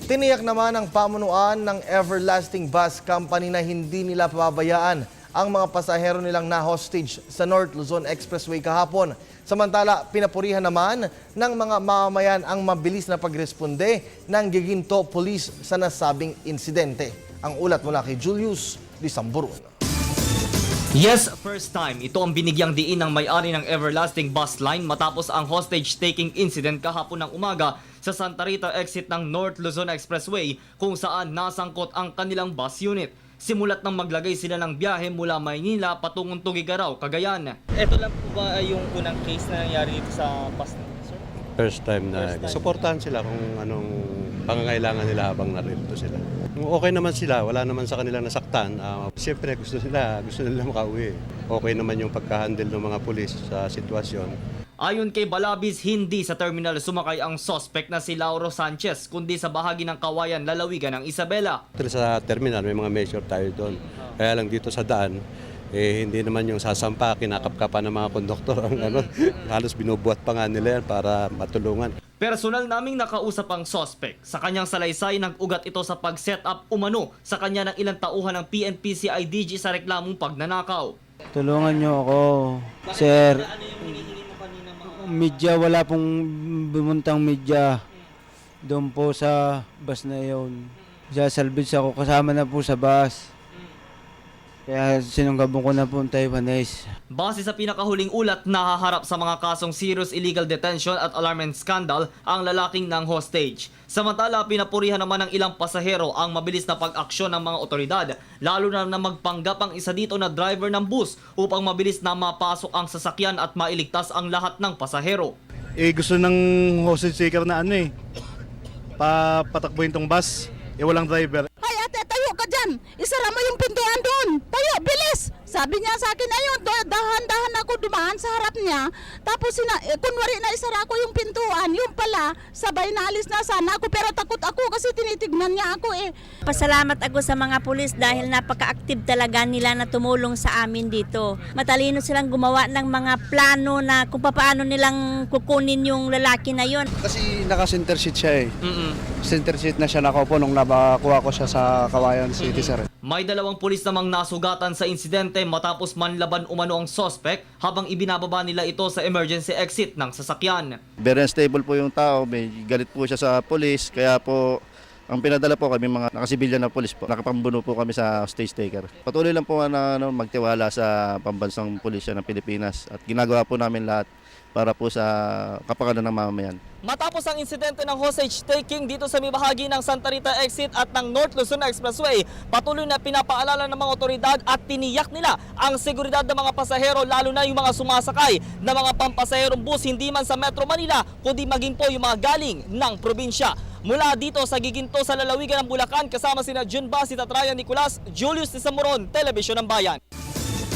Tiniyak naman ng pamunuan ng Everlasting Bus Company na hindi nila pababayaan ang mga pasahero nilang na-hostage sa North Luzon Expressway kahapon. Samantala, pinapurihan naman ng mga mamamayan ang mabilis na pagresponde ng Giginto Police sa nasabing insidente. Ang ulat mula kay Julius Lisamburun. Yes, first time. Ito ang binigyang diin ng may-ari ng Everlasting Bus Line matapos ang hostage-taking incident kahapon ng umaga sa Santa Rita exit ng North Luzon Expressway kung saan nasangkot ang kanilang bus unit. Simulat nang maglagay sila ng biyahe mula Maynila patungong Tugigaraw, Cagayan. Ito lang po ba yung unang case na nangyari dito sa bus na ito, sir? First time na suportahan sila kung anong pangangailangan nila habang narito sila. Okay naman sila, wala naman sa kanila nasaktan. Siyempre gusto nila makauwi. Okay naman yung pagka-handle ng mga pulis sa sitwasyon. Ayon kay Balabis, hindi sa terminal sumakay ang suspect na si Lauro Sanchez, kundi sa bahagi ng Kawayan, lalawigan ng Isabela. Sa terminal may mga measure tayo doon. Kaya lang dito sa daan, hindi naman yung sasampa, kinakapkapan ng mga konduktor. Halos binubuhat pa nga nila yan para matulungan. Personal naming nakausap ang suspect. Sa kanyang salaysay, nag-ugat ito sa pag-set up umano sa kanya ng ilang tauhan ng PNP-CIDG sa reklamong pagnanakaw. Tulungan niyo ako, sir. Media, wala pong bumuntang media doon po sa bus na yun. Sasalvage ako, kasama na po sa bus. Kaya sinunggabong ko na po ang Taiwanese. Base sa pinakahuling ulat, nahaharap sa mga kasong serious illegal detention at alarming scandal ang lalaking ng hostage. Samantala, pinapurihan naman ng ilang pasahero ang mabilis na pag-aksyon ng mga otoridad, lalo na magpanggap ang isa dito na driver ng bus upang mabilis na mapasok ang sasakyan at mailigtas ang lahat ng pasahero. Gusto ng hostage taker na patakbuhin tong bus, walang driver. Hay ate, tayo ka dyan. Isara mo yung pintuan doon. Tayo, bilis. Sabi niya sa akin, ayun, dahan-dahan ako dumaan sa harap niya. Tapos, kunwari na isara ko yung pintuan. Yung pala, sabay na alis na sana ako. Pero takot ako kasi tinitignan niya ako eh. Pasalamat ako sa mga pulis dahil napaka-active talaga nila na tumulong sa amin dito. Matalino silang gumawa ng mga plano na kung paano nilang kukunin yung lalaki na yon. Kasi naka-center seat siya eh. Center seat na siya nakaupo nung nabakuha ko siya sa Kawayan City, sir. May dalawang pulis namang nasugatan sa insidente matapos manlaban umano ang suspect habang ibinababa nila ito sa emergency exit ng sasakyan. Very unstable po yung tao, may galit po siya sa pulis, kaya po ang pinadala po kami mga nakasibilyan na pulis po. Nakapambuno po kami sa stage taker. Patuloy lang po na magtiwala sa pambansang pulisya ng Pilipinas at ginagawa po namin lahat para po sa kapakanan ng mamamayan. Matapos ang insidente ng hostage taking dito sa may bahagi ng Santa Rita exit at ng North Luzon Expressway, patuloy na pinapaalala ng mga otoridad at tiniyak nila ang seguridad ng mga pasahero, lalo na yung mga sumasakay na mga pampasaherong bus hindi man sa Metro Manila kundi maging po yung mga galing ng probinsya. Mula dito sa Giginto sa lalawigan ng Bulacan, kasama sina Jun Bas, Tatrayan Nicolas, Julius Lisamburun, Telebisyon ng Bayan.